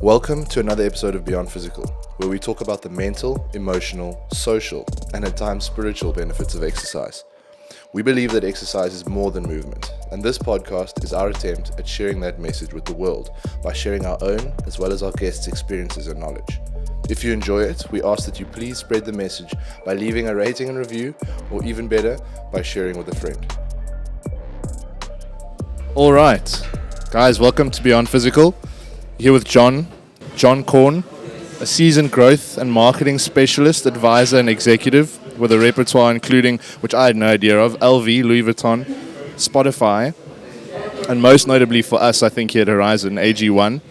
Welcome to another episode of Beyond Physical, where we talk about the mental, emotional, social, and at times spiritual benefits of exercise. We believe that exercise is more than movement, and this podcast is our attempt at sharing that message with the world by sharing our own as well as our guests' experiences and knowledge. If you enjoy it, we ask that you please spread the message by leaving a rating and review, or even better, by sharing with a friend. All right, guys, welcome to Beyond Physical. Here with Jon Corne, a seasoned growth and marketing specialist, advisor, and executive with a repertoire including, which I had no idea of, LV, Louis Vuitton, Spotify, and most notably for us, I think here at Horizon, AG1.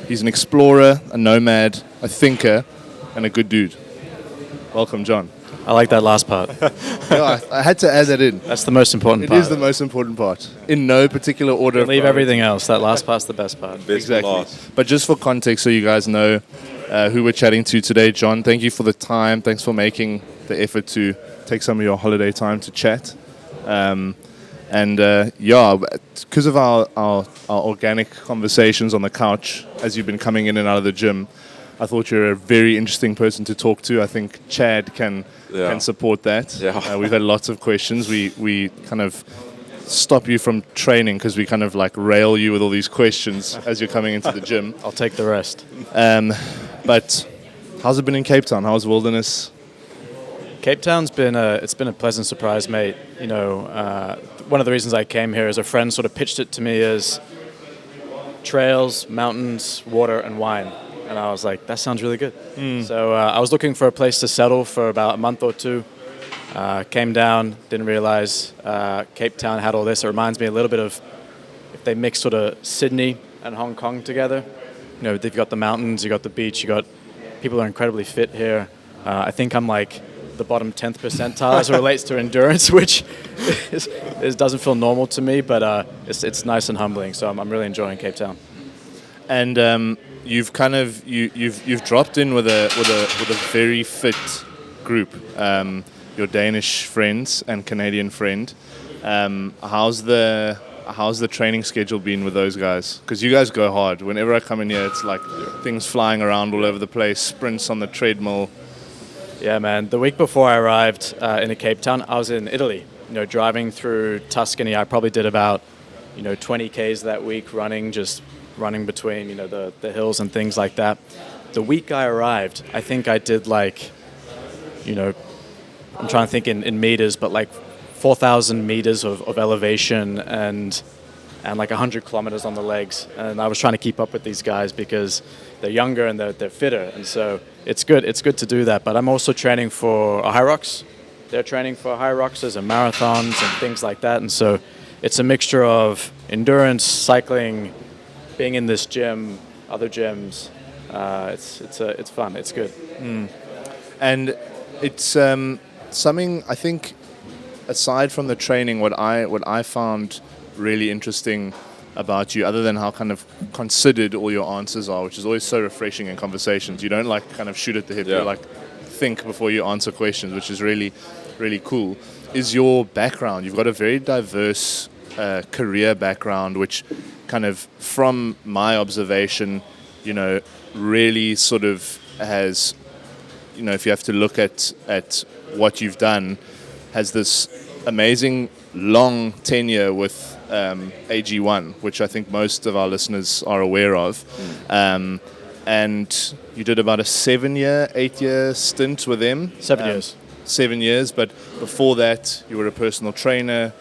He's an explorer, a nomad, a thinker, and a good dude. Welcome, Jon. I like that last part. Yeah, I had to add that in. That's the most important part. It is the most important part. In no particular order. Leave everything else. That last part's the best part. Exactly. But just for context, so you guys know who we're chatting to today, Jon, thank you for the time. Thanks for making the effort to take some of your holiday time to chat. Because of our organic conversations on the couch as you've been coming in and out of the gym, I thought you're a very interesting person to talk to. I think Chad can support that. Yeah. We've had lots of questions. We kind of stop you from training because we kind of like rail you with all these questions as you're coming into the gym. I'll take the rest. But how's it been in Cape Town? How's wilderness? Cape Town's been a pleasant surprise, mate. You know, one of the reasons I came here is a friend sort of pitched it to me as trails, mountains, water, and wine. And I was like, that sounds really good. So I was looking for a place to settle for about a month or two. Came down, didn't realize Cape Town had all this. It reminds me a little bit of if they mix sort of Sydney and Hong Kong together. You know, they've got the mountains, you got the beach, you got people are incredibly fit here. I think I'm like the bottom 10th percentile as it relates to endurance, which doesn't feel normal to me, but it's nice and humbling. So I'm really enjoying Cape Town. And you've kind of you've dropped in with a very fit group. Your Danish friends and Canadian friend. How's the training schedule been with those guys? Because you guys go hard. Whenever I come in here, it's like things flying around all over the place, sprints on the treadmill. Yeah, man. The week before I arrived in Cape Town, I was in Italy. You know, driving through Tuscany. I probably did about 20 Ks that week, running between the hills and things like that. The week I arrived, I think I did I'm trying to think in meters, but like 4,000 meters of elevation and like 100 kilometers on the legs. And I was trying to keep up with these guys because they're younger and they're fitter. And so it's good to do that. But I'm also training for a high rocks. They're training for high rockses and marathons and things like that. And so it's a mixture of endurance, cycling, being in this gym, other gyms. It's fun. It's good. And it's something I think, aside from the training, what I found really interesting about you, other than how kind of considered all your answers are, which is always so refreshing in conversations. You don't like kind of shoot at the hip. You like think before you answer questions, which is really, really cool. Is your background? You've got a very diverse career background, which kind of, from my observation, really sort of has, if you have to look at what you've done, has this amazing long tenure with AG1, which I think most of our listeners are aware of. And you did about a 8-year stint with them. 7 years. 7 years, but before that, you were a personal trainer.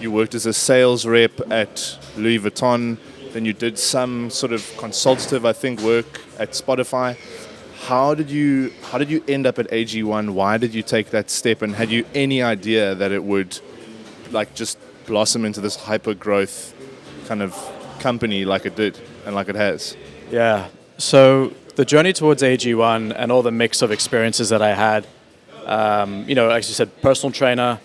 You worked as a sales rep at Louis Vuitton. Then you did some sort of consultative, I think, work at Spotify. How did you end up at AG1? Why did you take that step? And had you any idea that it would just blossom into this hyper growth kind of company like it did and like it has? Yeah. So the journey towards AG1 and all the mix of experiences that I had, as you said, personal trainer.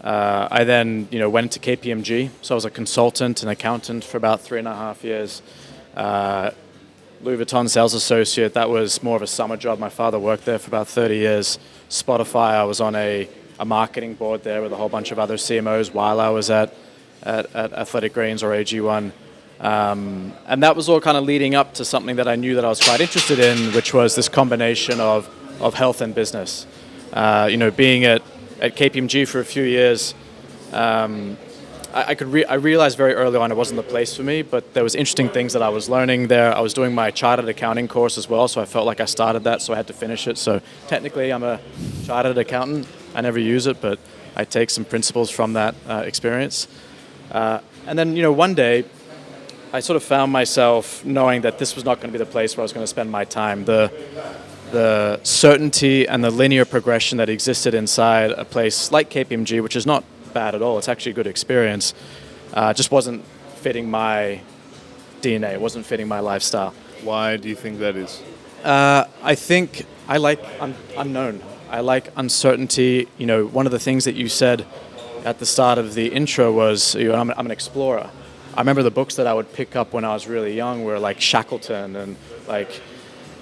I then, went into KPMG. So I was a consultant and accountant for about 3.5 years. Louis Vuitton sales associate, that was more of a summer job. My father worked there for about 30 years. Spotify, I was on a marketing board there with a whole bunch of other CMOs while I was at Athletic Greens or AG1. And that was all kind of leading up to something that I knew that I was quite interested in, which was this combination of health and business. Being at KPMG for a few years, I realized very early on it wasn't the place for me, but there was interesting things that I was learning there. I was doing my chartered accounting course as well, so I felt like I started that, so I had to finish it. So technically I'm a chartered accountant. I never use it, but I take some principles from that experience. And then, one day I sort of found myself knowing that this was not going to be the place where I was going to spend my time. The certainty and the linear progression that existed inside a place like KPMG, which is not bad at all, it's actually a good experience, just wasn't fitting my DNA, it wasn't fitting my lifestyle. Why do you think that is? I think I like unknown. I like uncertainty. One of the things that you said at the start of the intro was, I'm an explorer. I remember the books that I would pick up when I was really young were like Shackleton and like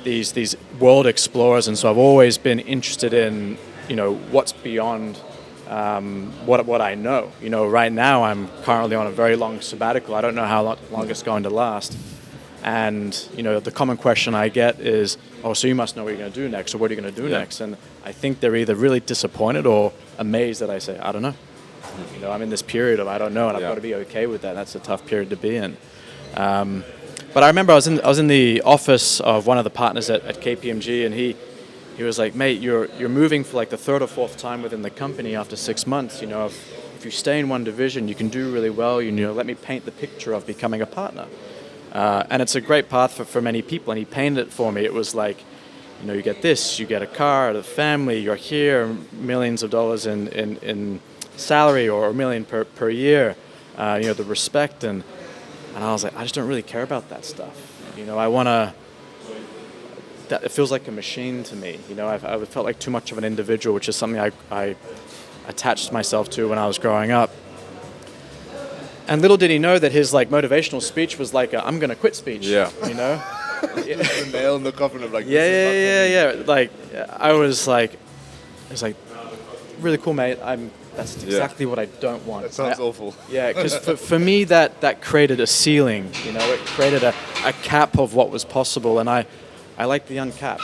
these world explorers, and so I've always been interested in, what's beyond what I know. Right now I'm currently on a very long sabbatical. I don't know how long it's going to last. And, the common question I get is, oh, so you must know what you're going to do next, or what are you going to do next? And I think they're either really disappointed or amazed that I say, I don't know. I'm in this period of I don't know, and I've got to be okay with that. That's a tough period to be in. But I remember I was in the office of one of the partners at KPMG, and he was like, mate, you're moving for like the third or fourth time within the company after 6 months. If you stay in one division, you can do really well. Let me paint the picture of becoming a partner. And it's a great path for many people, and he painted it for me. It was like, you get this, you get a car, a family, you're here, millions of dollars in salary, or $1 million per year, the respect, and I was like, I just don't really care about that stuff. It feels like a machine to me. I felt like too much of an individual, which is something I attached myself to when I was growing up. And little did he know that his like motivational speech was like I'm gonna quit speech. Yeah. The nail in the coffin of like. Yeah. Like I was like, really cool, mate. That's exactly what I don't want. That sounds awful. Yeah, because for me that created a ceiling. It created a cap of what was possible, and I liked the uncapped.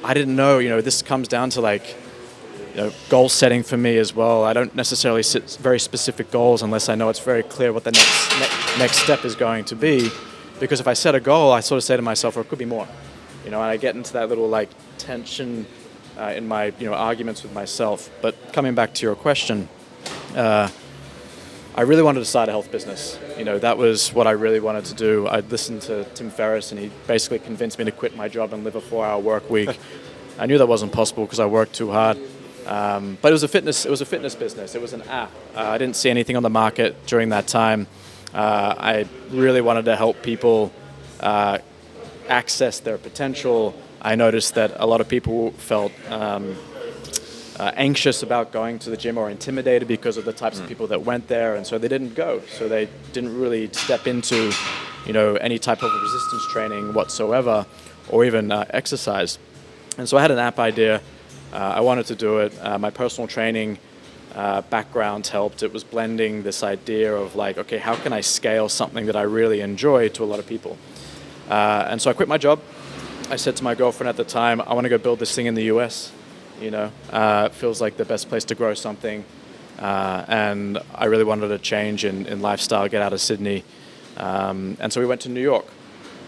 I didn't know. This comes down to like. Goal setting for me as well. I don't necessarily set very specific goals unless I know it's very clear what the next step is going to be. Because if I set a goal, I sort of say to myself, well, it could be more. And I get into that little like tension in my arguments with myself. But coming back to your question, I really wanted to start a health business. That was what I really wanted to do. I listened to Tim Ferriss, and he basically convinced me to quit my job and live a 4-hour work week. I knew that wasn't possible because I worked too hard. But it was a fitness business. It was an app. I didn't see anything on the market during that time. I really wanted to help people access their potential. I noticed that a lot of people felt anxious about going to the gym or intimidated because of the types of people that went there, and so they didn't go. So they didn't really step into, any type of resistance training whatsoever, or even exercise. And so I had an app idea. I wanted to do it. My personal training background helped. It was blending this idea of like, okay, how can I scale something that I really enjoy to a lot of people? And so I quit my job. I said to my girlfriend at the time, I want to go build this thing in the US. It feels like the best place to grow something. And I really wanted a change in lifestyle, get out of Sydney. And so we went to New York.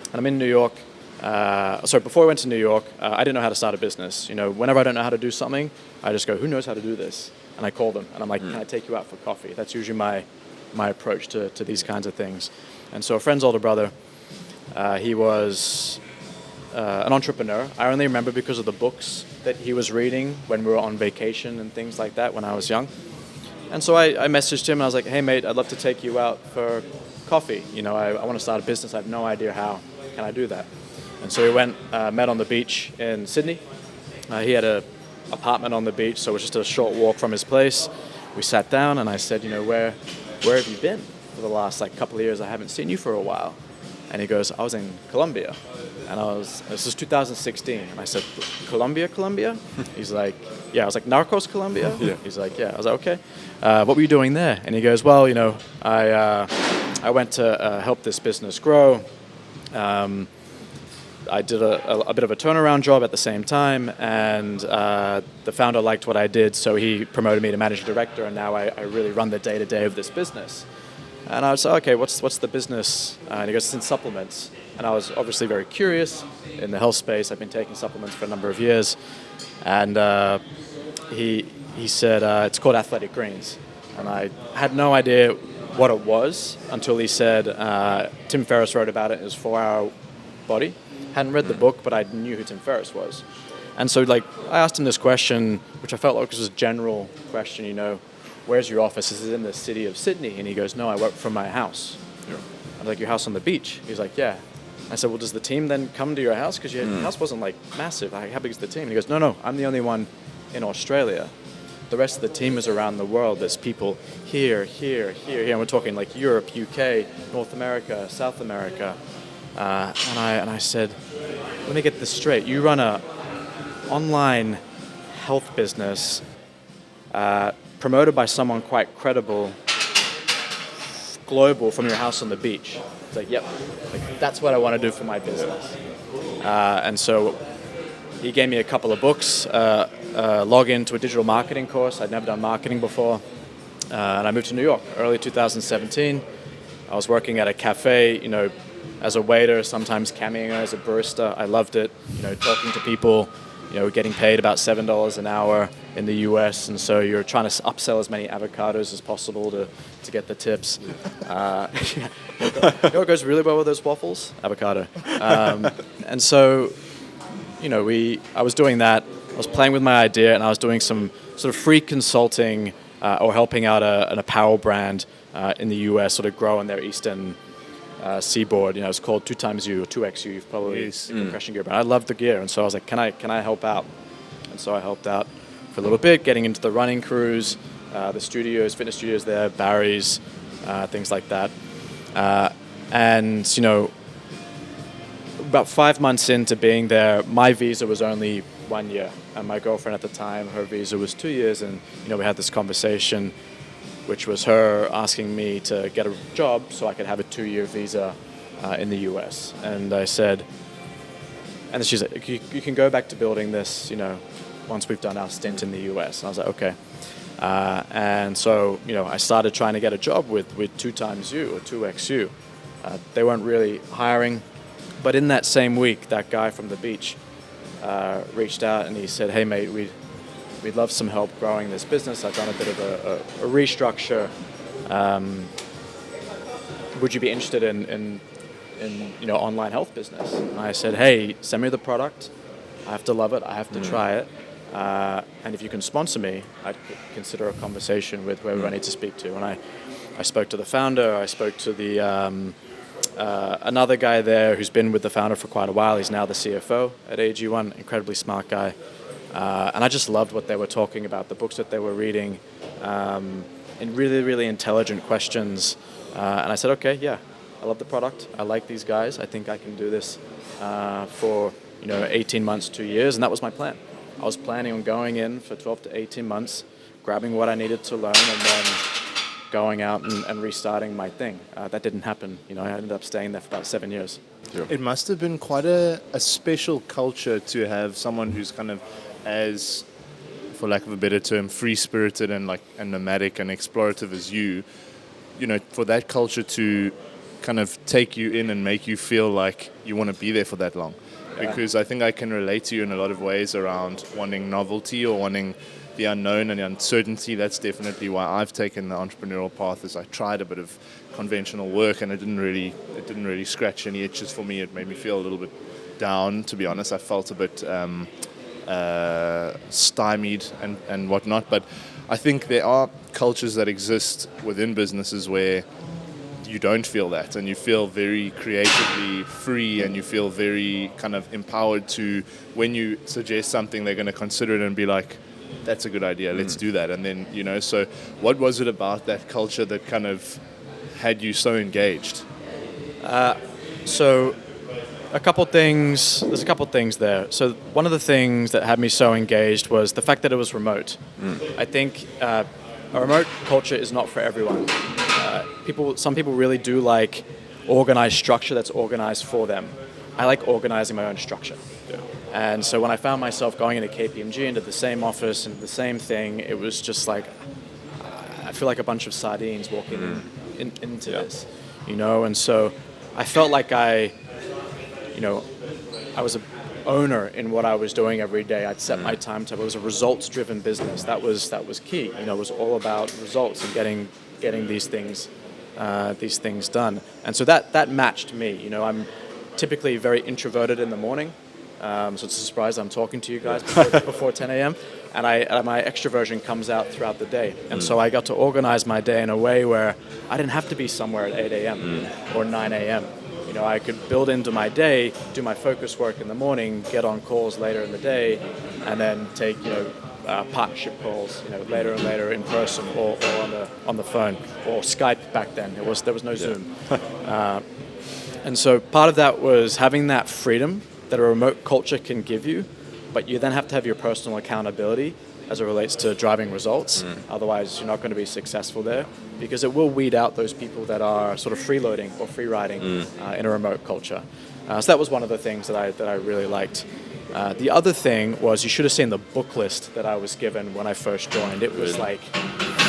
And I'm in New York. Before I went to New York, I didn't know how to start a business. Whenever I don't know how to do something, I just go, who knows how to do this? And I call them, and I'm like, can I take you out for coffee? That's usually my approach to these kinds of things. And so a friend's older brother, he was an entrepreneur. I only remember because of the books that he was reading when we were on vacation and things like that when I was young. And so I messaged him, and I was like, hey, mate, I'd love to take you out for coffee. I want to start a business. I have no idea how. Can I do that? And so we went, met on the beach in Sydney. He had an apartment on the beach, so it was just a short walk from his place. We sat down, and I said, where have you been for the last couple of years? I haven't seen you for a while. And he goes, I was in Colombia. And this was 2016. And I said, Colombia? He's like, yeah. I was like, Narcos Colombia? Yeah. He's like, yeah. I was like, okay. What were you doing there? And he goes, well, I went to help this business grow. I did a bit of a turnaround job at the same time, and the founder liked what I did, so he promoted me to managing director, and now I really run the day-to-day of this business. And I was like, okay, what's the business? And he goes, it's in supplements. And I was obviously very curious in the health space. I've been taking supplements for a number of years. And he said, it's called Athletic Greens. And I had no idea what it was until he said, Tim Ferriss wrote about it in his 4-Hour Body. Hadn't read the book, but I knew who Tim Ferriss was. And so I asked him this question, which I felt like was a general question, where's your office? Is it in the city of Sydney? And he goes, no, I work from my house. Yeah. I was like, your house on the beach? He's like, yeah. I said, well, does the team then come to your house? Because your house wasn't massive. How big is the team? And he goes, no, I'm the only one in Australia. The rest of the team is around the world. There's people here. And we're talking Europe, UK, North America, South America. And I said, let me get this straight. You run a online health business promoted by someone quite credible, global, from your house on the beach. It's like, yep, that's what I want to do for my business. And so he gave me a couple of books, log into a digital marketing course. I'd never done marketing before. And I moved to New York early 2017. I was working at a cafe, as a waiter, sometimes cameoing as a barista. I loved it, talking to people, getting paid about $7 an hour in the US, and so you're trying to upsell as many avocados as possible to get the tips. What goes really well with those waffles? Avocado. And so, I was doing that. I was playing with my idea, and I was doing some sort of free consulting or helping out an apparel brand in the US sort of grow on their eastern seaboard. It's called 2XU or 2XU. You've probably seen compression gear, but I love the gear, and so I was like, can I help out? And so I helped out for a little bit, getting into the running crews, the studios, fitness studios there, Barry's, things like that. And about 5 months into being there, my visa was only 1 year, and my girlfriend at the time, her visa was 2 years, and we had this conversation, which was her asking me to get a job so I could have a 2-year visa in the US. And I said, and then she's like, you can go back to building this, once we've done our stint in the US. And I was like, okay. And so, I started trying to get a job with 2XU or 2XU. They weren't really hiring. But in that same week, that guy from the beach reached out and he said, hey, mate, we'd love some help growing this business. I've done a bit of a restructure. Would you be interested in online health business? And I said, hey, send me the product. I have to love it. I have to try it. And if you can sponsor me, I'd consider a conversation with whoever I need to speak to. And I spoke to the founder. I spoke to the another guy there who's been with the founder for quite a while. He's now the CFO at AG1, incredibly smart guy. And I just loved what they were talking about, the books that they were reading, and really, really intelligent questions. And I said, okay, yeah, I love the product. I like these guys. I think I can do this for 18 months, 2 years. And that was my plan. I was planning on going in for 12 to 18 months, grabbing what I needed to learn, and then going out and restarting my thing. That didn't happen. I ended up staying there for about 7 years. Sure. It must have been quite a special culture to have someone who's kind of as, for lack of a better term, free-spirited and nomadic and explorative as you. For that culture to kind of take you in and make you feel like you want to be there for that long. Because I think I can relate to you in a lot of ways around wanting novelty or wanting the unknown and the uncertainty. That's definitely why I've taken the entrepreneurial path. Is I tried a bit of conventional work and it didn't really scratch any itches for me. It made me feel a little bit down, to be honest. I felt a bit stymied and whatnot. But I think there are cultures that exist within businesses where you don't feel that, and you feel very creatively free, and you feel very kind of empowered to, when you suggest something, they're going to consider it and be like, that's a good idea, let's do that. And then, so what was it about that culture that kind of had you so engaged? So a couple things. There's a couple things there. So one of the things that had me so engaged was the fact that it was remote. I think a remote culture is not for everyone. Some people really do like organized structure that's organized for them. I like organizing my own structure. Yeah. And so when I found myself going into KPMG, into the same office, into the same thing, it was just like, I feel like a bunch of sardines walking into this, and so I felt like I was an owner in what I was doing every day. I'd set my timetable. It was a results-driven business. That was key. It was all about results and getting these things done. And so that matched me. I'm typically very introverted in the morning, so it's a surprise I'm talking to you guys before 10 a.m. And my extroversion comes out throughout the day. And so I got to organize my day in a way where I didn't have to be somewhere at 8 a.m. or 9 a.m. I could build into my day, do my focus work in the morning, get on calls later in the day, and then take partnership calls later and later in person or on the phone or Skype back then. There was no Zoom. And so part of that was having that freedom that a remote culture can give you, but you then have to have your personal accountability as it relates to driving results. Otherwise, you're not going to be successful there, because it will weed out those people that are sort of freeloading or free riding in a remote culture. So that was one of the things that I really liked. The other thing was, you should have seen the book list that I was given when I first joined. It was like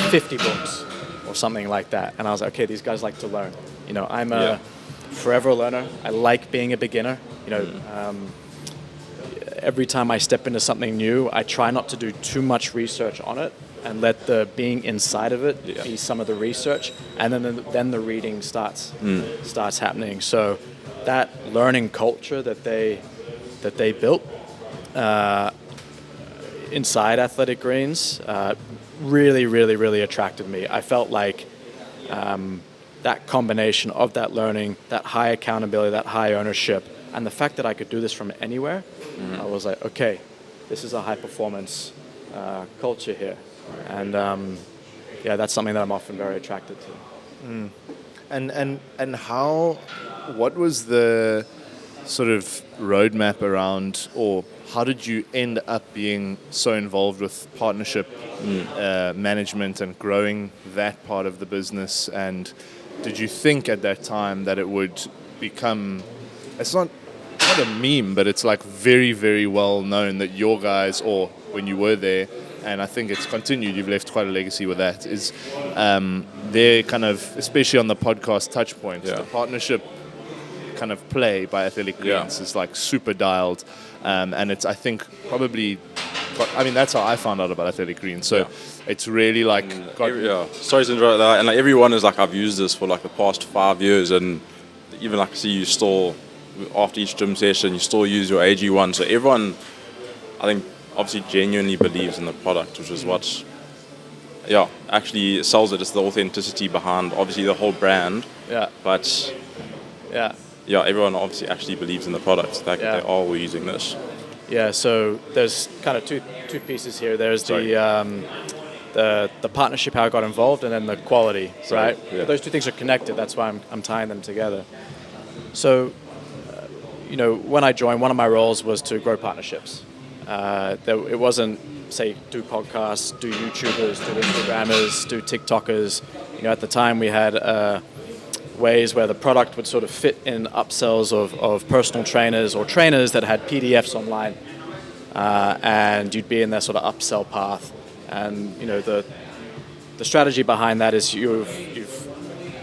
50 books or something like that. And I was like, okay, these guys like to learn. I'm a forever learner. I like being a beginner. Every time I step into something new, I try not to do too much research on it and let the being inside of it be some of the research, and then the reading starts happening. So that learning culture that they built inside Athletic Greens really, really, really attracted me. I felt like that combination of that learning, that high accountability, that high ownership, and the fact that I could do this from anywhere, I was like, okay, this is a high performance culture here. And that's something that I'm often very attracted to. And what was the sort of roadmap around, or how did you end up being so involved with partnership management and growing that part of the business? And did you think at that time that it would become, it's not a meme, but it's like very, very well known that your guys, or when you were there, and I think it's continued, you've left quite a legacy with that, is their kind of, especially on the podcast touch points, the partnership kind of play by Athletic Greens is like super dialed, and it's, I think, probably, that's how I found out about Athletic Greens. So it's really like sorry to interrupt that. And like everyone is like, I've used this for like the past 5 years, and even like see you still, after each gym session, you still use your AG1. So everyone, I think, obviously genuinely believes in the product, which is what actually sells it. It's the authenticity behind obviously the whole brand. But everyone obviously actually believes in the product, that they are all using this. So there's kind of two pieces here. There's the partnership, how I got involved, and then the quality, right? But those two things are connected. That's why I'm tying them together. So when I joined, one of my roles was to grow partnerships. It wasn't, say, do podcasts, do YouTubers, do Instagrammers, do TikTokers. At the time we had ways where the product would sort of fit in upsells of personal trainers or trainers that had PDFs online, and you'd be in their sort of upsell path. And the strategy behind that is you've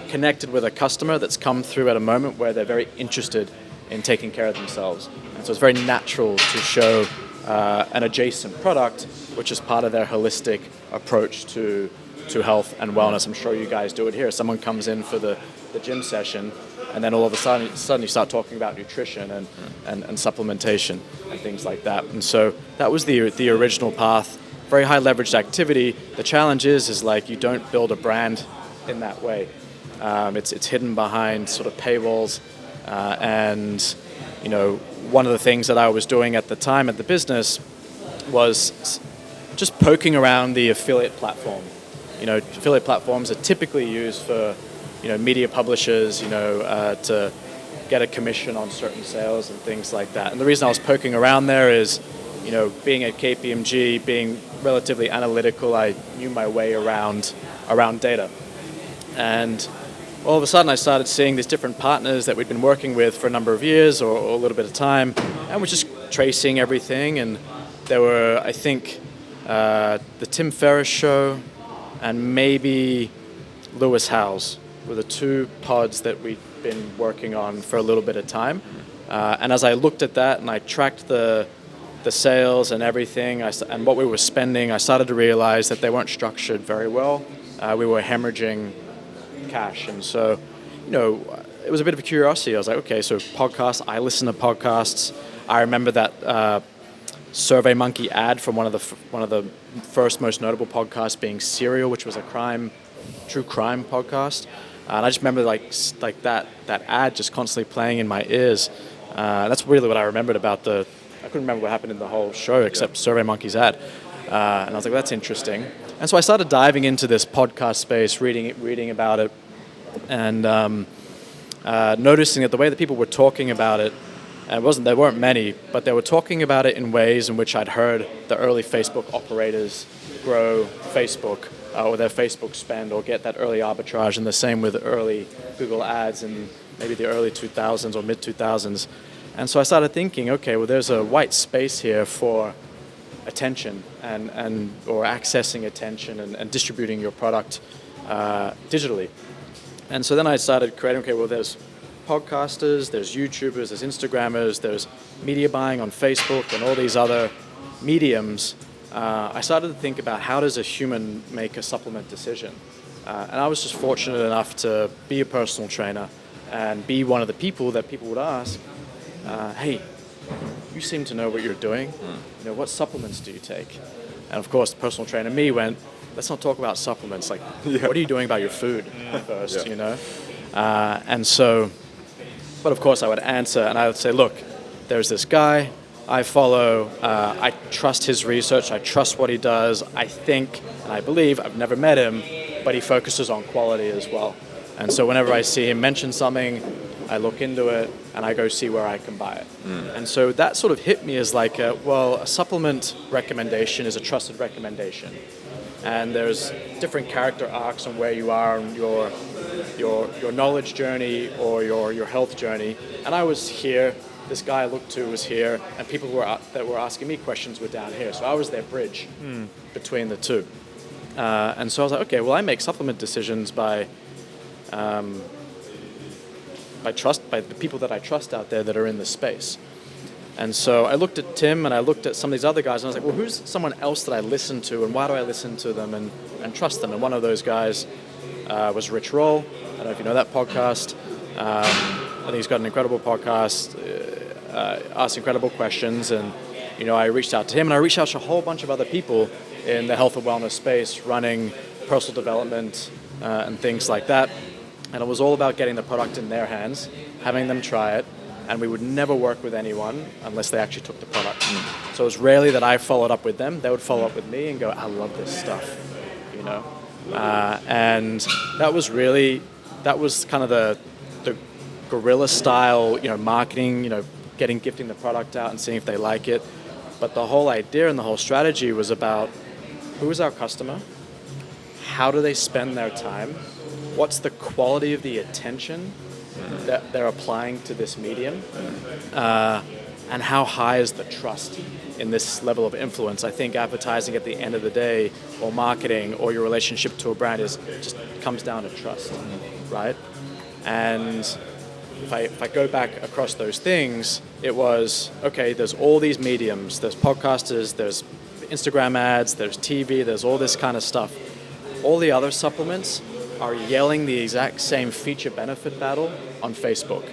connected with a customer that's come through at a moment where they're very interested in taking care of themselves, and so it's very natural to show an adjacent product, which is part of their holistic approach to health and wellness. I'm sure you guys do it here. Someone comes in for the gym session, and then all of a sudden you start talking about nutrition and supplementation and things like that. And so that was the original path. Very high leveraged activity. The challenge is like you don't build a brand in that way. It's hidden behind sort of paywalls, and one of the things that I was doing at the time at the business was just poking around the affiliate platform. Affiliate platforms are typically used for media publishers, to get a commission on certain sales and things like that. And the reason I was poking around there is, being at KPMG, being relatively analytical, I knew my way around data. And all of a sudden I started seeing these different partners that we'd been working with for a number of years or a little bit of time, and we're just tracing everything. And there were, I think, the Tim Ferriss show and maybe Lewis Howes were the two pods that we'd been working on for a little bit of time. And as I looked at that and I tracked the sales and everything and what we were spending, I started to realize that they weren't structured very well. We were hemorrhaging cash. And so, it was a bit of a curiosity. I was like, okay, so podcasts, I listen to podcasts. I remember that SurveyMonkey ad from one of the first most notable podcasts being Serial, which was a true crime podcast. And I just remember like that ad just constantly playing in my ears. That's really what I remembered about I couldn't remember what happened in the whole show except SurveyMonkey's ad. And I was like, that's interesting. And so I started diving into this podcast space, reading about it, and noticing that the way that people were talking about it, and there weren't many, but they were talking about it in ways in which I'd heard the early Facebook operators grow Facebook or their Facebook spend or get that early arbitrage, and the same with early Google ads in maybe the early 2000s or mid 2000s. And so I started thinking, okay, well, there's a white space here for attention or accessing attention and distributing your product digitally. And so then I started creating, okay, well, there's podcasters, there's YouTubers, there's Instagrammers, there's media buying on Facebook and all these other mediums. I started to think about how does a human make a supplement decision? And I was just fortunate enough to be a personal trainer and be one of the people that people would ask, hey, you seem to know what you're doing. What supplements do you take? And of course, the personal trainer me went, let's not talk about supplements. Like, what are you doing about your food first, And so, but of course I would answer and I would say, look, there's this guy I follow. I trust his research. I trust what he does. I think and I believe, I've never met him, but he focuses on quality as well. And so whenever I see him mention something, I look into it and I go see where I can buy it. And so that sort of hit me as like, a supplement recommendation is a trusted recommendation. And there's different character arcs on where you are on your knowledge journey or your health journey. And I was here, this guy I looked to was here, and people that were asking me questions were down here. So I was their bridge between the two. And so I was like, okay, well, I make supplement decisions by the people that I trust out there that are in the space. And so I looked at Tim and I looked at some of these other guys and I was like, well, who's someone else that I listen to and why do I listen to them and trust them? And one of those guys was Rich Roll. I don't know if you know that podcast. I think he's got an incredible podcast, asks incredible questions. And, I reached out to him and I reached out to a whole bunch of other people in the health and wellness space, running personal development and things like that. And it was all about getting the product in their hands, having them try it, and we would never work with anyone unless they actually took the product. So it was rarely that I followed up with them. They would follow up with me and go, I love this stuff, And that was kind of the guerrilla style, marketing, gifting the product out and seeing if they like it. But the whole idea and the whole strategy was about who is our customer, how do they spend their time, what's the quality of the attention that they're applying to this medium, and how high is the trust in this level of influence. I think advertising at the end of the day, or marketing, or your relationship to a brand just comes down to trust, right? And if I go back across those things, it was, okay, there's all these mediums, there's podcasters, there's Instagram ads, there's TV, there's all this kind of stuff. All the other supplements are yelling the exact same feature benefit battle on Facebook.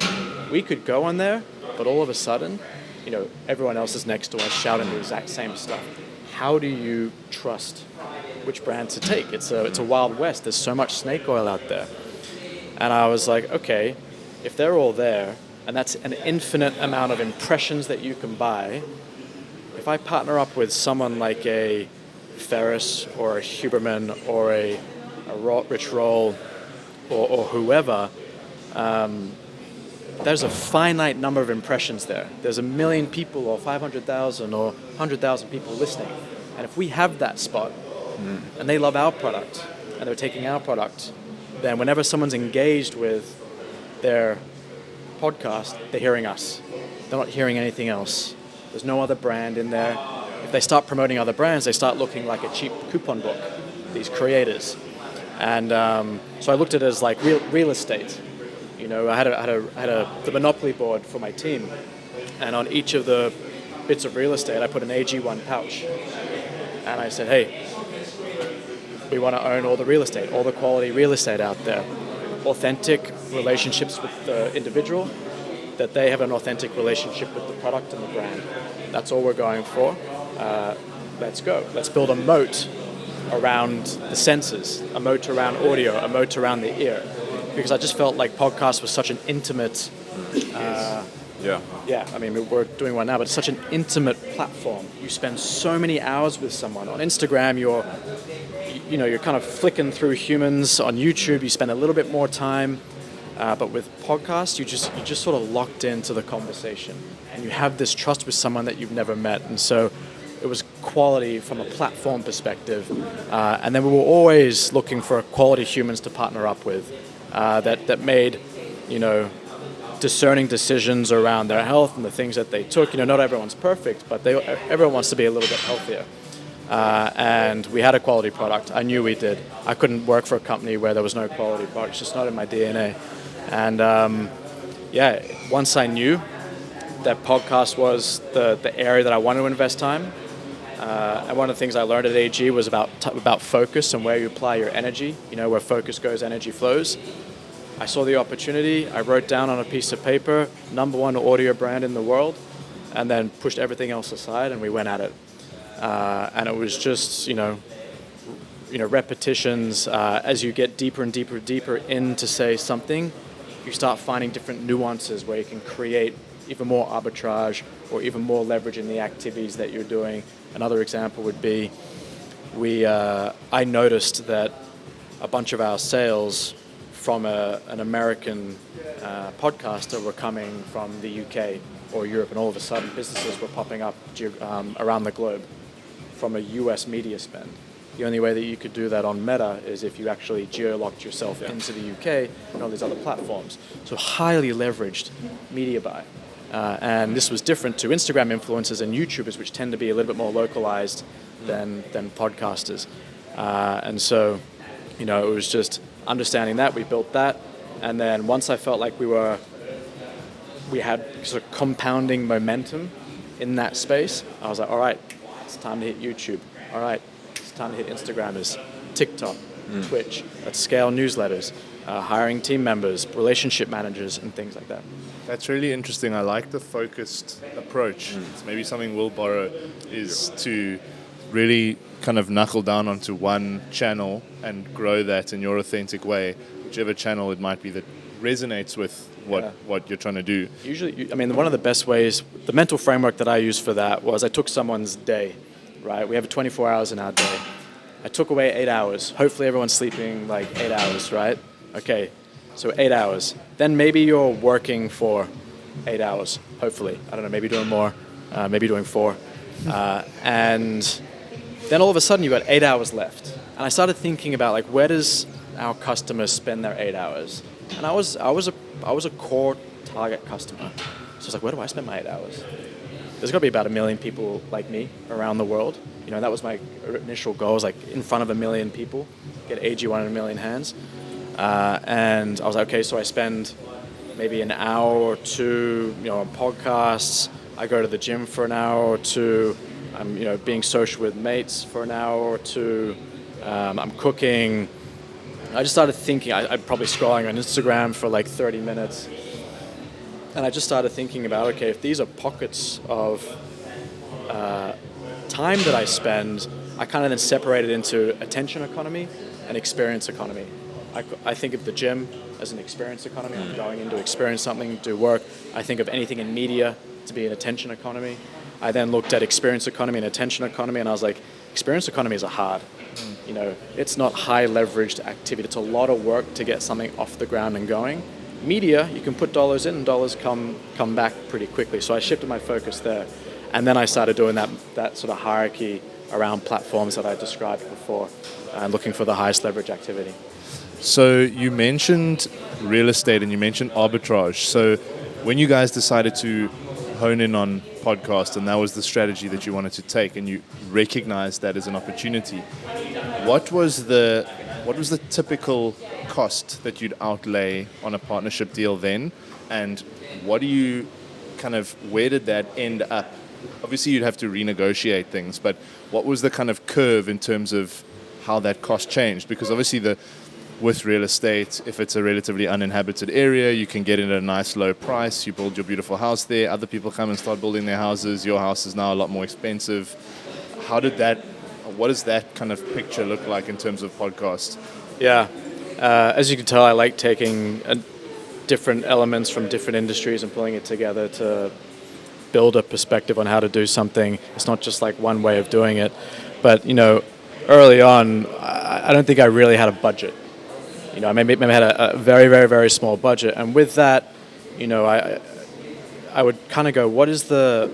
We could go on there, but all of a sudden, everyone else is next to us shouting the exact same stuff. How do you trust which brand to take? It's a wild west. There's so much snake oil out there. And I was like, okay, if they're all there, and that's an infinite amount of impressions that you can buy, if I partner up with someone like a Ferriss or a Huberman or a Rich Roll or whoever, there's a finite number of impressions there. There's 1 million people or 500,000 or 100,000 people listening. And if we have that spot and they love our product and they're taking our product, then whenever someone's engaged with their podcast, they're hearing us. They're not hearing anything else. There's no other brand in there. If they start promoting other brands, they start looking like a cheap coupon book, these creators. And so I looked at it as like real estate. You know, I had the monopoly board for my team, and on each of the bits of real estate, I put an AG1 pouch. And I said, hey, we want to own all the real estate, all the quality real estate out there. Authentic relationships with the individual, that they have an authentic relationship with the product and the brand. That's all we're going for. Let's go. Let's build a moat around the senses, a moat around audio, a moat around the ear. Because I just felt like podcast was such an intimate... Yeah, I mean, we're doing one now, but it's such an intimate platform. You spend so many hours with someone. On Instagram, you're kind of flicking through humans. On YouTube, you spend a little bit more time. But with podcasts, you just sort of locked into the conversation, and you have this trust with someone that you've never met. And so it was quality from a platform perspective. And then we were always looking for quality humans to partner up with that made, discerning decisions around their health and the things that they took. Not everyone's perfect, but everyone wants to be a little bit healthier. And we had a quality product. I knew we did. I couldn't work for a company where there was no quality product. It's just not in my DNA. And once I knew that podcast was the area that I wanted to invest time, and one of the things I learned at AG was about focus and where you apply your energy. Where focus goes, energy flows. I saw the opportunity. I wrote down on a piece of paper, #1 audio brand in the world, and then pushed everything else aside, and we went at it. And it was just, repetitions. As you get deeper and deeper into, say, something, you start finding different nuances where you can create even more arbitrage or even more leverage in the activities that you're doing. Another example would be, I noticed that a bunch of our sales from an American podcaster were coming from the UK or Europe, and all of a sudden businesses were popping up around the globe from a US media spend. The only way that you could do that on Meta is if you actually geo-locked yourself into the UK and all these other platforms. So highly leveraged media buy. And this was different to Instagram influencers and YouTubers, which tend to be a little bit more localized than podcasters. And so, it was just understanding that. We built that. And then once I felt like we had sort of compounding momentum in that space, I was like, all right, it's time to hit YouTube. All right, it's time to hit Instagrammers, TikTok, Twitch. Let's scale newsletters, hiring team members, relationship managers, and things like that. That's really interesting. I like the focused approach. It's maybe something we'll borrow is to really kind of knuckle down onto one channel and grow that in your authentic way, whichever channel it might be that resonates with what you're trying to do. Usually, one of the best ways, the mental framework that I used for that was I took someone's day, right? We have 24 hours in our day. I took away 8 hours. Hopefully everyone's sleeping like 8 hours, right? Okay, so 8 hours. Then maybe you're working for 8 hours, hopefully. I don't know, maybe doing more, maybe doing 4. And then all of a sudden you've got 8 hours left. And I started thinking about like, where does our customers spend their 8 hours? And I was a core target customer. So I was like, where do I spend my 8 hours? There's got to be about 1 million people like me around the world. That was my initial goal, was like in front of 1 million people, get AG1 in 1 million hands. And I was like, okay, so I spend maybe an hour or two, on podcasts. I go to the gym for an hour or two. I'm, being social with mates for an hour or two. I'm cooking. I just started thinking, I'm probably scrolling on Instagram for like 30 minutes. And I just started thinking about, okay, if these are pockets of time that I spend, I kind of then separate it into attention economy and experience economy. I think of the gym as an experience economy. I'm going in to experience something, do work. I think of anything in media to be an attention economy. I then looked at experience economy and attention economy, and I was like, experience economies are hard. It's not high leveraged activity. It's a lot of work to get something off the ground and going. media, you can put dollars in and dollars come back pretty quickly. So I shifted my focus there. And then I started doing that sort of hierarchy around platforms that I described before and looking for the highest leverage activity. So you mentioned real estate and you mentioned arbitrage. So when you guys decided to hone in on podcast and that was the strategy that you wanted to take and you recognized that as an opportunity, what was the typical cost that you'd outlay on a partnership deal then, and where did that end up? Obviously you'd have to renegotiate things, but what was the kind of curve in terms of how that cost changed? Because obviously with real estate, if it's a relatively uninhabited area, you can get in at a nice low price, you build your beautiful house there, other people come and start building their houses, your house is now a lot more expensive. What does that kind of picture look like in terms of podcast? Yeah, as you can tell, I like taking different elements from different industries and pulling it together to build a perspective on how to do something. It's not just like one way of doing it. But, early on, I don't think I really had a budget. I maybe had a very, very, very small budget. And with that, I would kind of go, what is the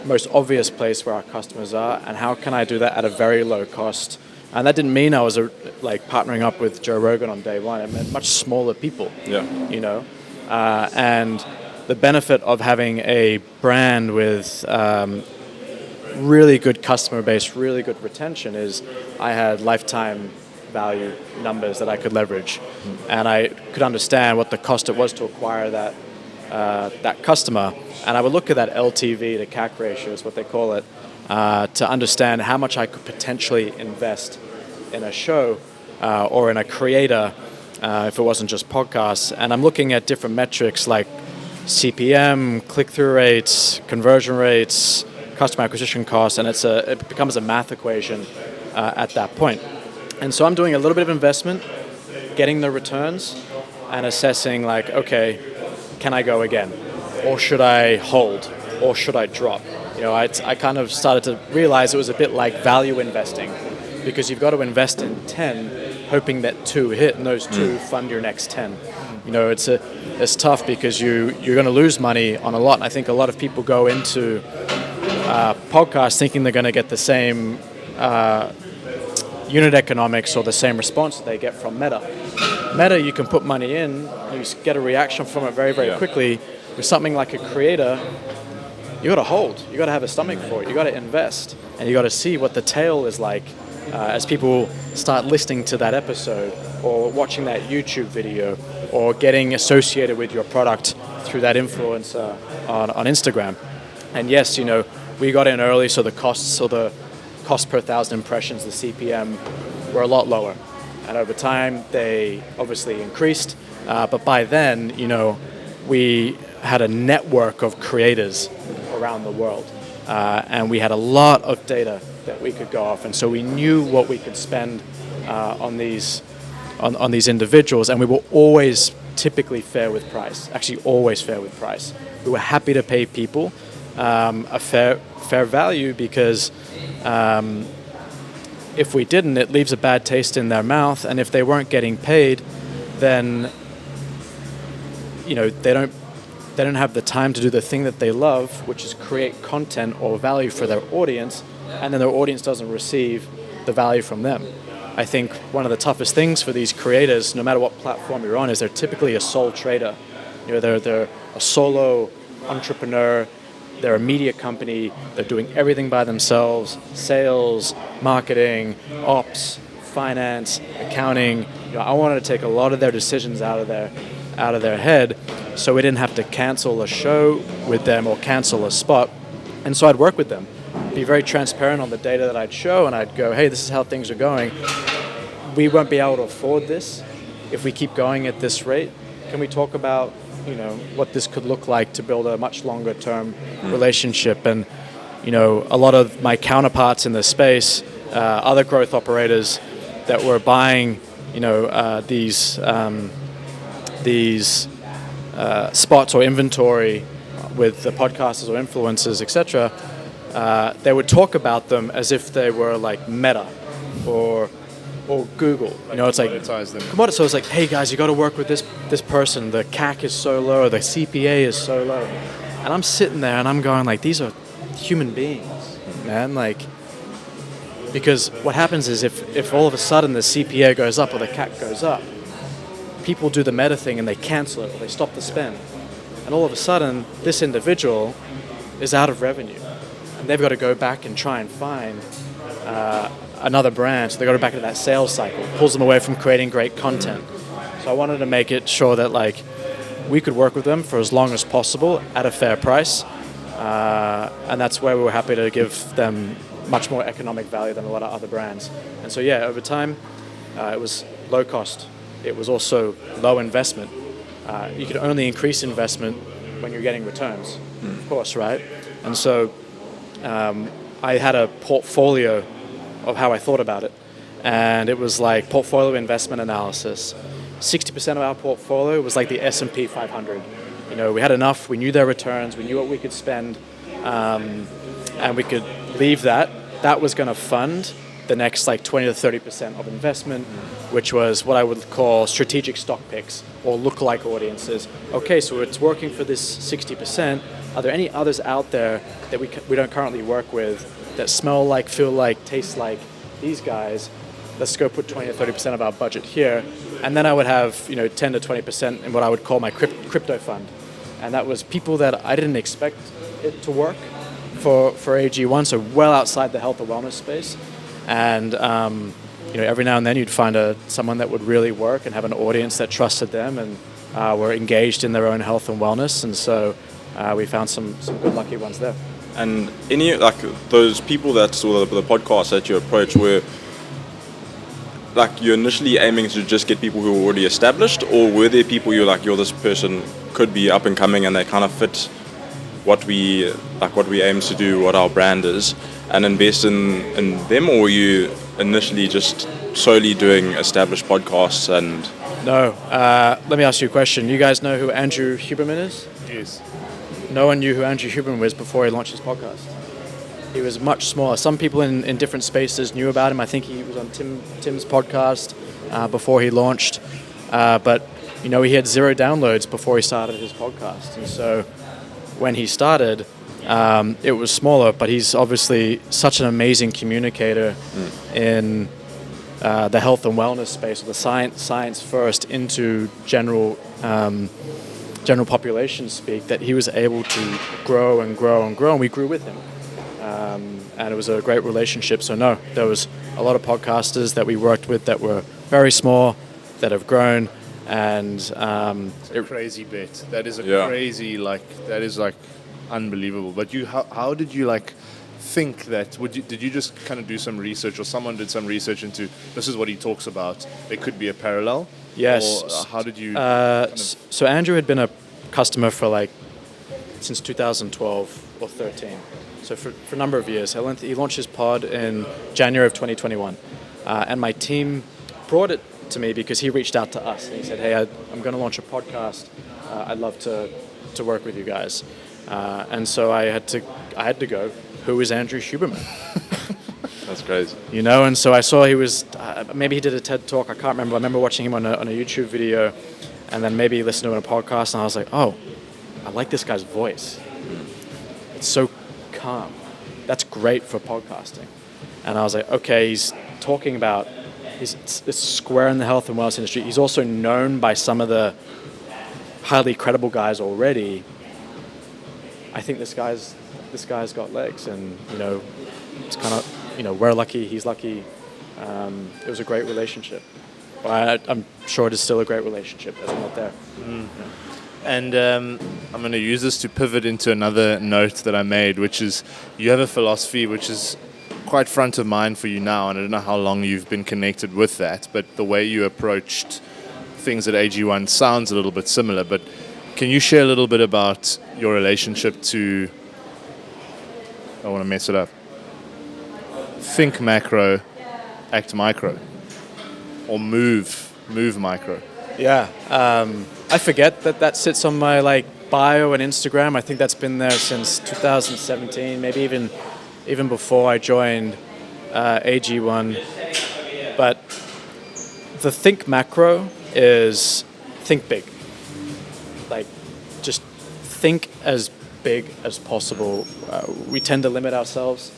most obvious place where our customers are, and how can I do that at a very low cost? And that didn't mean I was partnering up with Joe Rogan on day one. It meant much smaller people. Yeah. And the benefit of having a brand with really good customer base, really good retention is I had lifetime value numbers that I could leverage, and I could understand what the cost it was to acquire that customer, and I would look at that LTV to CAC ratio is what they call it, to understand how much I could potentially invest in a show or in a creator if it wasn't just podcasts. And I'm looking at different metrics like CPM, click-through rates, conversion rates, customer acquisition costs, and it becomes a math equation at that point. And so I'm doing a little bit of investment, getting the returns, and assessing okay, can I go again? Or should I hold? Or should I drop? I kind of started to realize it was a bit like value investing, because you've got to invest in 10, hoping that 2 hit, and those 2 fund your next 10. It's tough because you're going to lose money on a lot. And I think a lot of people go into podcasts thinking they're going to get the same unit economics or the same response that they get from Meta. Meta, you can put money in, you get a reaction from it very, very quickly. With something like a creator, you got to hold. You got to have a stomach for it. You got to invest, and you got to see what the tail is like as people start listening to that episode, or watching that YouTube video, or getting associated with your product through that influencer on Instagram. And yes, we got in early, so the cost per 1,000 impressions, the CPM, were a lot lower. And over time, they obviously increased. But by then, we had a network of creators around the world. And we had a lot of data that we could go off. And so we knew what we could spend on these individuals. And we were always typically fair with price, actually always fair with price. We were happy to pay people a fair value, because if we didn't, it leaves a bad taste in their mouth, and if they weren't getting paid, then they don't have the time to do the thing that they love, which is create content or value for their audience, and then their audience doesn't receive the value from them. I think one of the toughest things for these creators, no matter what platform you're on, is they're typically a sole trader. They're a solo entrepreneur. They're a media company. They're doing everything by themselves: sales, marketing, ops, finance, accounting. I wanted to take a lot of their decisions out of their head, so we didn't have to cancel a show with them or cancel a spot. And so I'd work with them, be very transparent on the data that I'd show, and I'd go, hey, this is how things are going. We won't be able to afford this if we keep going at this rate. Can we talk about what this could look like to build a much longer term relationship? And a lot of my counterparts in the space, other growth operators that were buying these spots or inventory with the podcasters or influencers, etc., they would talk about them as if they were like Meta or or Google. You know, it's like Commoditize them. So it's like, hey guys, you got to work with this person. The CAC is so low, the CPA is so low, and I'm sitting there and I'm going like, these are human beings, man. Like, because what happens is if all of a sudden the CPA goes up or the CAC goes up, people do the meta thing and they cancel it or they stop the spend, and all of a sudden this individual is out of revenue, and they've got to go back and try and find another brand. So they got to go back into that sales cycle, pulls them away from creating great content. So I wanted to make it sure that like we could work with them for as long as possible at a fair price, and that's where we were happy to give them much more economic value than a lot of other brands. And so yeah, over time, it was low cost. It was also low investment. You could only increase investment when you're getting returns, of course, right? And so I had a portfolio of how I thought about it. And it was like portfolio investment analysis. 60% of our portfolio was like the S&P 500. You know, we had enough, we knew their returns, we knew what we could spend, and we could leave that. That was going to fund the next like 20 to 30% of investment, which was what I would call strategic stock picks or lookalike audiences. Okay, so it's working for this 60%. Are there any others out there that we don't currently work with that smell like, feel like, taste like these guys? Let's go put 20 to 30% of our budget here. And then I would have 10 to 20% in what I would call my crypto fund. And that was people that I didn't expect it to work for AG1, so well outside the health and wellness space. And every now and then you'd find someone that would really work and have an audience that trusted them and were engaged in their own health and wellness. And so we found some good lucky ones there. And any like those people that saw the podcast that you approached were like you're initially aiming to just get people who were already established, or were there people you're like, this person could be up and coming and they kind of fit what we aim to do, what our brand is, and invest in them, or were you initially just solely doing established podcasts? And no, let me ask you a question. You guys know who Andrew Huberman is? Yes. No one knew who Andrew Huberman was before he launched his podcast. He was much smaller. Some people in different spaces knew about him. I think he was on Tim's podcast before he launched. But he had 0 downloads before he started his podcast. And so when he started, it was smaller, but he's obviously such an amazing communicator in the health and wellness space, or the science first into general population speak, that he was able to grow and grow and grow, and we grew with him. And it was a great relationship. So no, there was a lot of podcasters that we worked with that were very small, that have grown, and it's a crazy bet. That is crazy, that is unbelievable. But how did you think that? Did you just kind of do some research, or someone did some research into this is what he talks about? There could be a parallel. Yes. Or how did you? So Andrew had been a customer for since 2012 or 13. So for a number of years. He launched his pod in January of 2021. And my team brought it to me because he reached out to us. And he said, hey, I'm going to launch a podcast. I'd love to work with you guys. And so I had to go, who is Andrew Huberman? That's crazy. And so I saw he was, maybe he did a TED Talk, I can't remember. I remember watching him on a YouTube video, and then maybe listening to him on a podcast, and I was like, oh, I like this guy's voice. It's so calm. That's great for podcasting. And I was like, okay, he's talking about, he's square in the health and wellness industry. He's also known by some of the highly credible guys already. I think this guy's got legs, and it's kind of, we're lucky, he's lucky. It was a great relationship. Well, I'm sure it is still a great relationship as I'm not there. Mm. Yeah. And I'm going to use this to pivot into another note that I made, which is you have a philosophy which is quite front of mind for you now, and I don't know how long you've been connected with that, but the way you approached things at AG1 sounds a little bit similar. But can you share a little bit about your relationship to, I don't want to mess it up, think macro, act micro, or move micro? Yeah, I forget that sits on my bio and Instagram. I think that's been there since 2017, maybe even before I joined AG1. But the think macro is think big. Like, just think as big as possible. We tend to limit ourselves.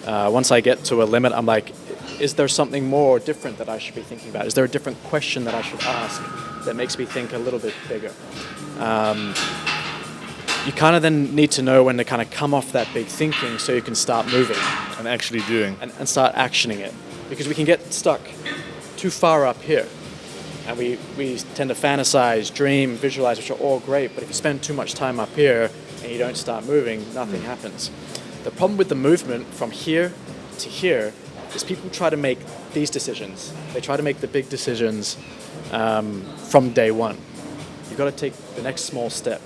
Once I get to a limit, I'm like, is there something more different that I should be thinking about? Is there a different question that I should ask that makes me think a little bit bigger? You kind of then need to know when to kind of come off that big thinking so you can start moving. And actually doing. And start actioning it. Because we can get stuck too far up here. And we tend to fantasize, dream, visualize, which are all great, but if you spend too much time up here and you don't start moving, nothing happens. The problem with the movement from here to here is people try to make these decisions. They try to make the big decisions from day one. You've got to take the next small step,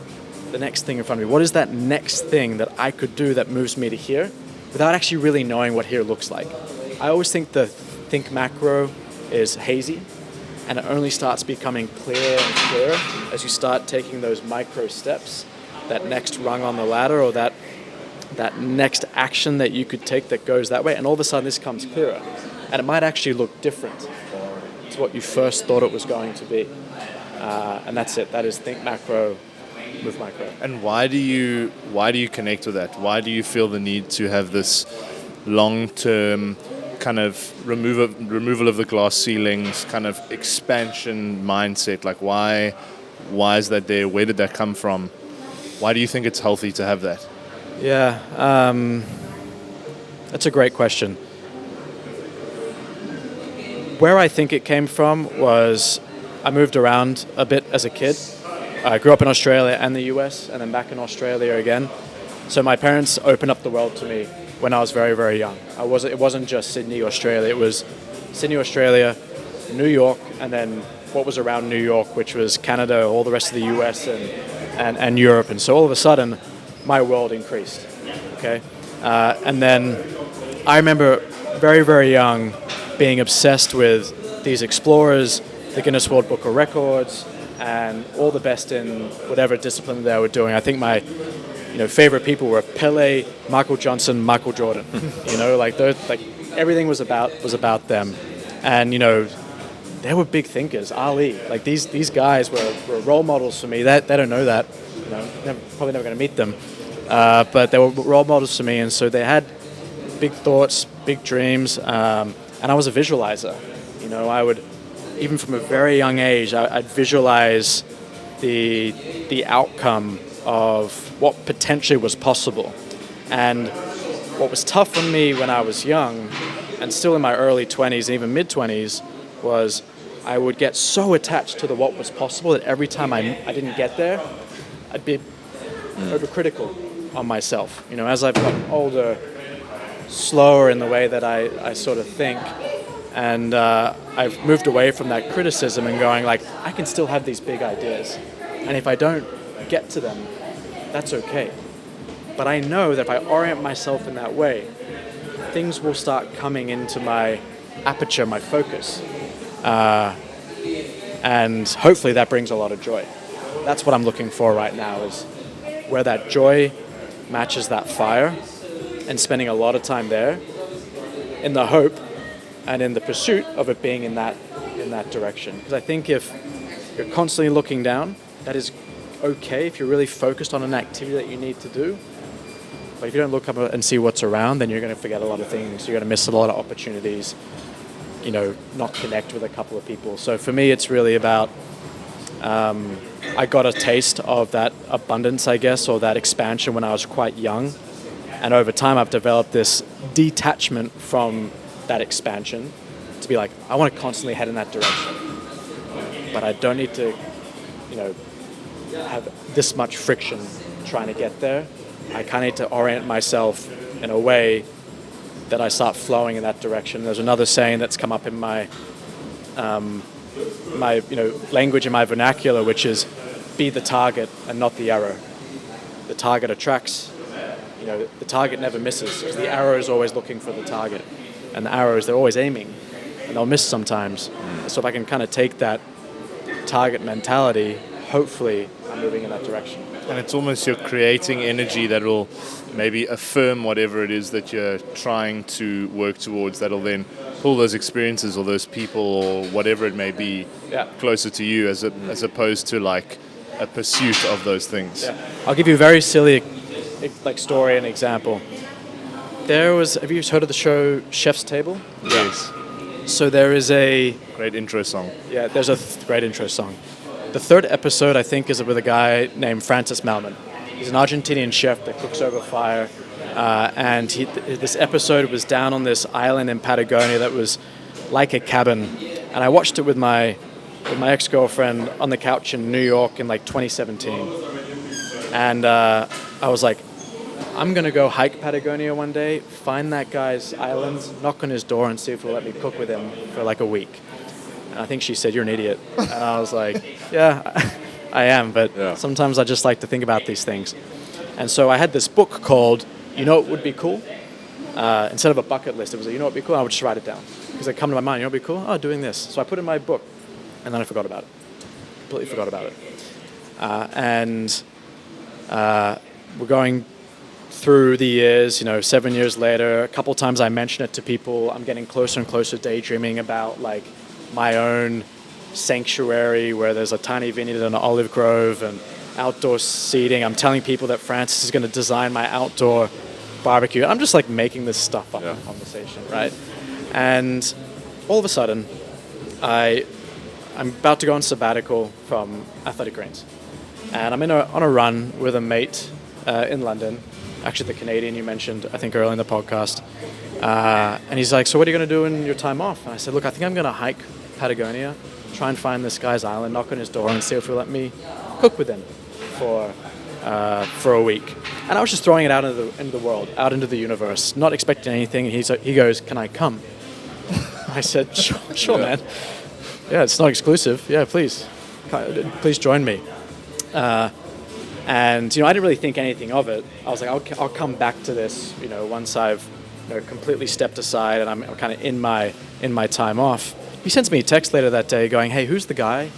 the next thing in front of me. What is that next thing that I could do that moves me to here without actually really knowing what here looks like? I always think the think macro is hazy, and it only starts becoming clearer and clearer as you start taking those micro steps, that next rung on the ladder, or that next action that you could take that goes that way, and all of a sudden this comes clearer. And it might actually look different to what you first thought it was going to be. And that's it. That is think macro, move micro. And why do you connect with that? Why do you feel the need to have this long-term kind of removal of the glass ceilings, kind of expansion mindset? Like, why is that there? Where did that come from? Why do you think it's healthy to have that? Yeah, that's a great question. Where I think it came from was I moved around a bit as a kid. I grew up in Australia and the US, and then back in Australia again. So my parents opened up the world to me when I was very, very young. It wasn't just Sydney, Australia. It was Sydney, Australia, New York, and then what was around New York, which was Canada, all the rest of the US and Europe. And so all of a sudden, my world increased. Okay, and then I remember very, very young being obsessed with these explorers, the Guinness World Book of Records, and all the best in whatever discipline they were doing. I think my favorite people were Pele, Michael Johnson, Michael Jordan. Everything was about them, and they were big thinkers. Ali, like these guys were role models for me. They don't know that, probably never going to meet them, but they were role models for me, and so they had big thoughts, big dreams, and I was a visualizer. I would, even from a very young age, I'd visualize the outcome of what potentially was possible. And what was tough for me when I was young, and still in my early 20s, even mid-20s, was I would get so attached to the what was possible that every time I didn't get there, I'd be overcritical on myself. As I've gotten older, slower in the way that I sort of think, and I've moved away from that criticism and going like, I can still have these big ideas, and if I don't get to them, that's okay. But I know that if I orient myself in that way, things will start coming into my aperture, my focus, and hopefully that brings a lot of joy. That's what I'm looking for right now, is where that joy matches that fire, and spending a lot of time there in the hope and in the pursuit of it being in that direction. Because I think if you're constantly looking down, that is okay if you're really focused on an activity that you need to do. But if you don't look up and see what's around, then you're going to forget a lot of things. You're going to miss a lot of opportunities, not connect with a couple of people. So for me, it's really about, I got a taste of that abundance, I guess, or that expansion when I was quite young. And over time, I've developed this detachment from that expansion to be like, I want to constantly head in that direction. But I don't need to, have this much friction trying to get there. I kind of need to orient myself in a way that I start flowing in that direction. There's another saying that's come up in my language, in my vernacular, which is be the target and not the arrow. The target attracts. The target never misses, because the arrow is always looking for the target, and the arrows, they're always aiming, and they'll miss sometimes. So if I can kind of take that target mentality, hopefully I'm moving in that direction. And it's almost you're creating energy that will maybe affirm whatever it is that you're trying to work towards, that'll then pull those experiences or those people or whatever it may be closer to you as opposed to like a pursuit of those things. Yeah. I'll give you a very silly story and example. Have you heard of the show Chef's Table? Yes. So there is a Great intro song. Yeah, there's a great intro song. The third episode, I think, is with a guy named Francis Malman. He's an Argentinian chef that cooks over fire. And this episode was down on this island in Patagonia that was like a cabin. And I watched it with my ex-girlfriend on the couch in New York in like 2017. And I was like, I'm going to go hike Patagonia one day, find that guy's island, knock on his door and see if he'll let me cook with him for like a week. And I think she said, you're an idiot. And I was like, yeah, I am. But sometimes I just like to think about these things. And so I had this book called You Know What Would Be Cool? Instead of a bucket list, it was you know what would be cool? I would just write it down. Because it come to my mind, you know what would be cool? Oh, doing this. So I put it in my book. And then I forgot about it. Completely forgot about it. We're going through the years, 7 years later, a couple times I mention it to people. I'm getting closer and closer daydreaming about like my own sanctuary where there's a tiny vineyard and an olive grove and outdoor seating. I'm telling people that Francis is going to design my outdoor barbecue. I'm just like making this stuff up in conversation, right? And all of a sudden, I'm about to go on sabbatical from Athletic Greens. And I'm on a run with a mate in London, actually the Canadian you mentioned, I think earlier in the podcast. And he's like, so what are you going to do in your time off? And I said, look, I think I'm going to hike Patagonia, try and find this guy's island, knock on his door and see if he'll let me cook with him for a week. And I was just throwing it out into the world, out into the universe, not expecting anything. And he goes, can I come? I said, sure, man. Yeah, it's not exclusive. Yeah, please join me. And I didn't really think anything of it. I was like, I'll come back to this, once I've completely stepped aside and I'm kind of in my time off. He sends me a text later that day going, hey, who's the guy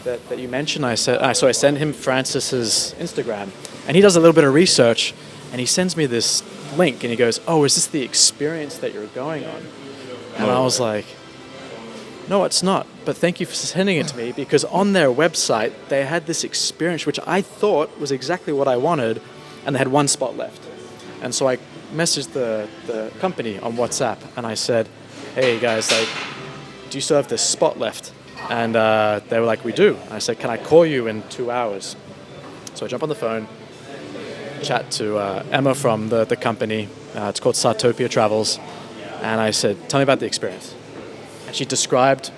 that you mentioned? So I send him Francis's Instagram, and he does a little bit of research, and he sends me this link, and he goes, oh, is this the experience that you're going on? And I was like, no, it's not. But thank you for sending it to me, because on their website, they had this experience, which I thought was exactly what I wanted, and they had one spot left. And so I messaged the company on WhatsApp, and I said, hey, guys, do you still have this spot left? And they were like, we do. And I said, can I call you in 2 hours? So I jump on the phone, chat to Emma from the company. It's called Sartopia Travels. And I said, tell me about the experience. And she described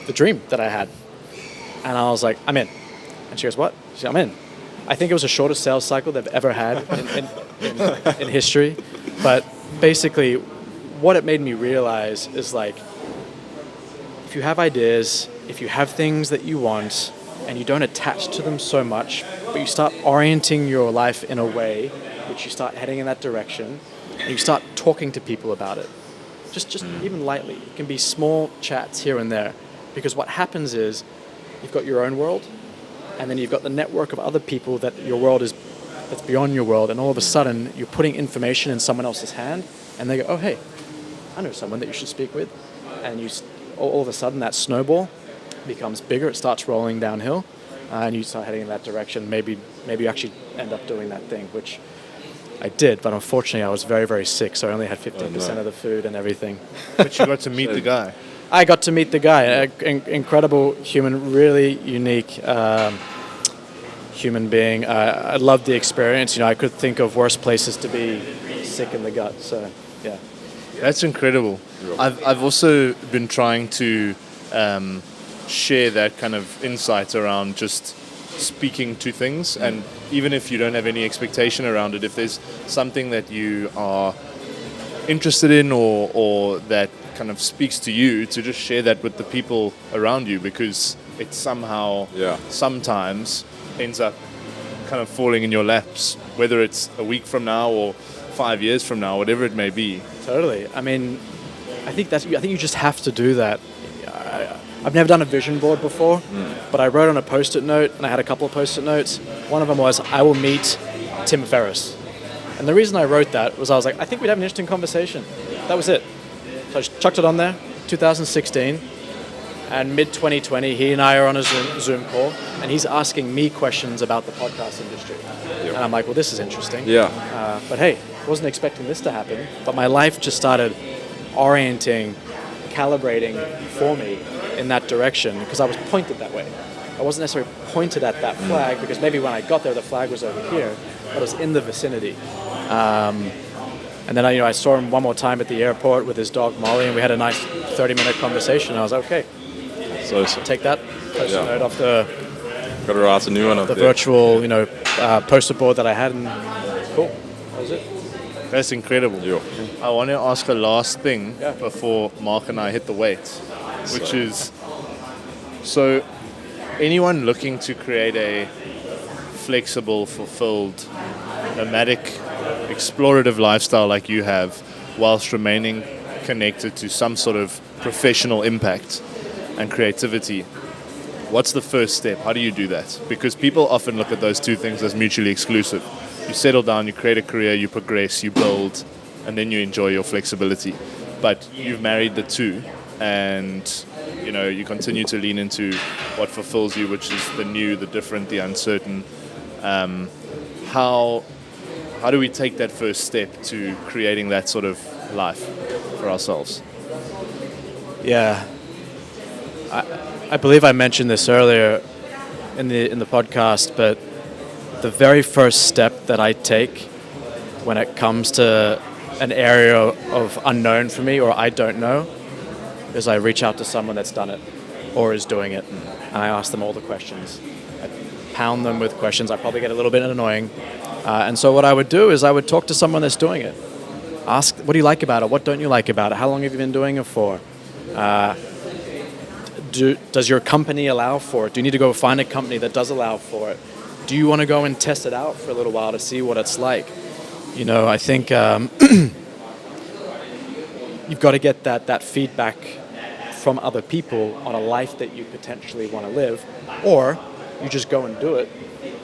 the dream that I had. And I was like, I'm in. And she goes, what? She said, I'm in. I think it was the shortest sales cycle they've ever had in history. But basically, what it made me realize is like, if you have ideas, if you have things that you want, and you don't attach to them so much, but you start orienting your life in a way which you start heading in that direction, and you start talking to people about it. Just even lightly. It can be small chats here and there. Because what happens is, you've got your own world, and then you've got the network of other people that your world is, that's beyond your world, and all of a sudden, you're putting information in someone else's hand, and they go, oh, hey, I know someone that you should speak with. And all of a sudden, that snowball becomes bigger, it starts rolling downhill, and you start heading in that direction. Maybe you actually end up doing that thing, which I did, but unfortunately I was very, very sick, so I only had 15% of the food and everything. But you got to meet the guy. I got to meet the guy, an incredible human, really unique human being. I loved the experience. I could think of worse places to be sick in the gut, so yeah. That's incredible. I've also been trying to share that kind of insight around just speaking to things, and even if you don't have any expectation around it, if there's something that you are interested in or that kind of speaks to you, to just share that with the people around you, because it somehow sometimes ends up kind of falling in your laps, whether it's a week from now or 5 years from now, whatever it may be. Totally. I mean, I think you just have to do that. I've never done a vision board before, but I wrote on a Post-it note, and I had a couple of Post-it notes. One of them was, I will meet Tim Ferriss. And the reason I wrote that was I was like, I think we'd have an interesting conversation. That was it. So I just chucked it on there, 2016, and mid-2020, he and I are on a Zoom call, and he's asking me questions about the podcast industry. Yep. And I'm like, well, this is interesting. Yeah. But hey, wasn't expecting this to happen. But my life just started orienting, calibrating for me in that direction because I was pointed that way. I wasn't necessarily pointed at that flag because maybe when I got there, the flag was over here, but it was in the vicinity. And then I saw him one more time at the airport with his dog Molly, and we had a nice 30-minute conversation. I was like, okay, so take that post-it note off the got to write a new one up the there. virtual poster board that I had, and cool, that was it. That's incredible. Yeah. I want to ask a last thing Yeah. before Mark and I hit the weights, which is, so anyone looking to create a flexible, fulfilled, nomadic, explorative lifestyle like you have, whilst remaining connected to some sort of professional impact and creativity, what's the first step? How do you do that? Because people often look at those two things as mutually exclusive. You settle down, you create a career, you progress, you build, and then you enjoy your flexibility. But you've married the two, and you continue to lean into what fulfills you, which is the new, the different, the uncertain. How do we take that first step to creating that sort of life for ourselves? Yeah, I believe I mentioned this earlier in the podcast, but the very first step that I take when it comes to an area of unknown for me or I don't know is I reach out to someone that's done it or is doing it, and I ask them all the questions. I pound them with questions. I probably get a little bit annoying. And so what I would do is I would talk to someone that's doing it. Ask, what do you like about it? What don't you like about it? How long have you been doing it for? Does your company allow for it? Do you need to go find a company that does allow for it? Do you want to go and test it out for a little while to see what it's like? I think you've got to get that feedback from other people on a life that you potentially want to live, or you just go and do it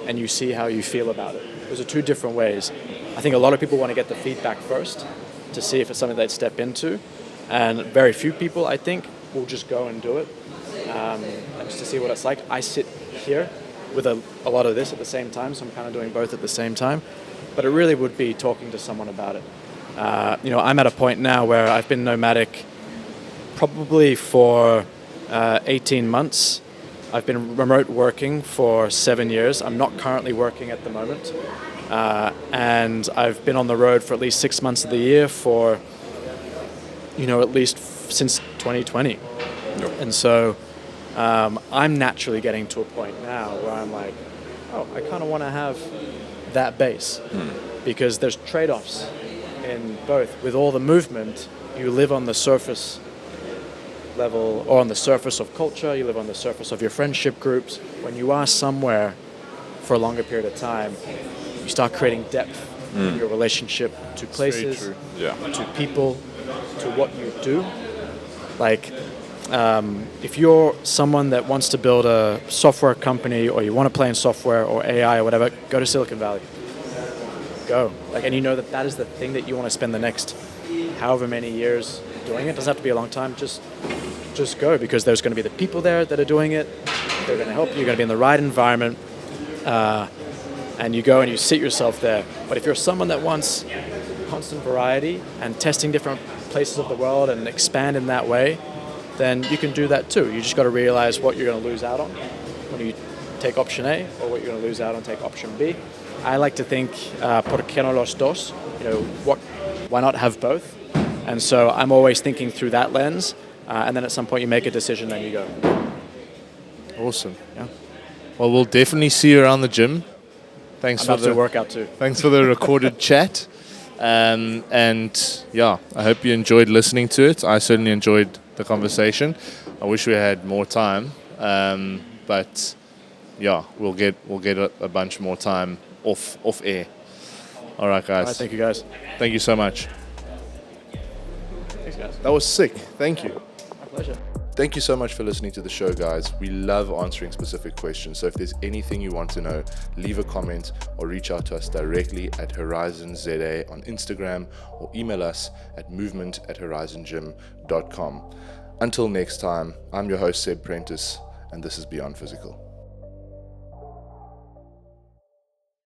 and you see how you feel about it. Those are two different ways. I think a lot of people want to get the feedback first to see if it's something they'd step into, and very few people, I think, will just go and do it just to see what it's like. I sit here with a lot of this at the same time, so I'm kind of doing both at the same time, but it really would be talking to someone about it. I'm at a point now where I've been nomadic probably for 18 months. I've been remote working for 7 years. I'm not currently working at the moment. And I've been on the road for at least 6 months of the year for, at least since 2020. Yep. And so I'm naturally getting to a point now where I'm like, I kind of want to have that base. Because there's trade-offs in both. With all the movement, you live on the surface level or on the surface of culture, you live on the surface of your friendship groups. When you are somewhere for a longer period of time, you start creating depth in your relationship to places, to people, to what you do. Like, if you're someone that wants to build a software company or you want to play in software or AI or whatever, go to Silicon Valley. Go. And you know that is the thing that you want to spend the next however many years doing. It doesn't have to be a long time. Just go, because there's going to be the people there that are doing it. They're going to help you. You're going to be in the right environment. And you go and you sit yourself there. But if you're someone that wants constant variety and testing different places of the world and expand in that way, then you can do that too. You just got to realize what you're going to lose out on when you take option A, or what you're going to lose out on take option B. I like to think, ¿por qué no los dos? Why not have both? And so I'm always thinking through that lens, and then at some point you make a decision and you go. Awesome. Yeah. Well, we'll definitely see you around the gym. Thanks I'm about to work out too. Thanks for the recorded chat. And yeah, I hope you enjoyed listening to it. I certainly enjoyed the conversation. I wish we had more time, but yeah, we'll get a bunch more time off air. All right, guys. All right, thank you, guys. Thank you so much. Thanks, guys. That was sick. Thank you. My pleasure. Thank you so much for listening to the show, guys. We love answering specific questions. So if there's anything you want to know, leave a comment or reach out to us directly at HorizonZA on Instagram or email us at movement@horizongym.com. Until next time, I'm your host, Seb Prentice, and this is Beyond Physical.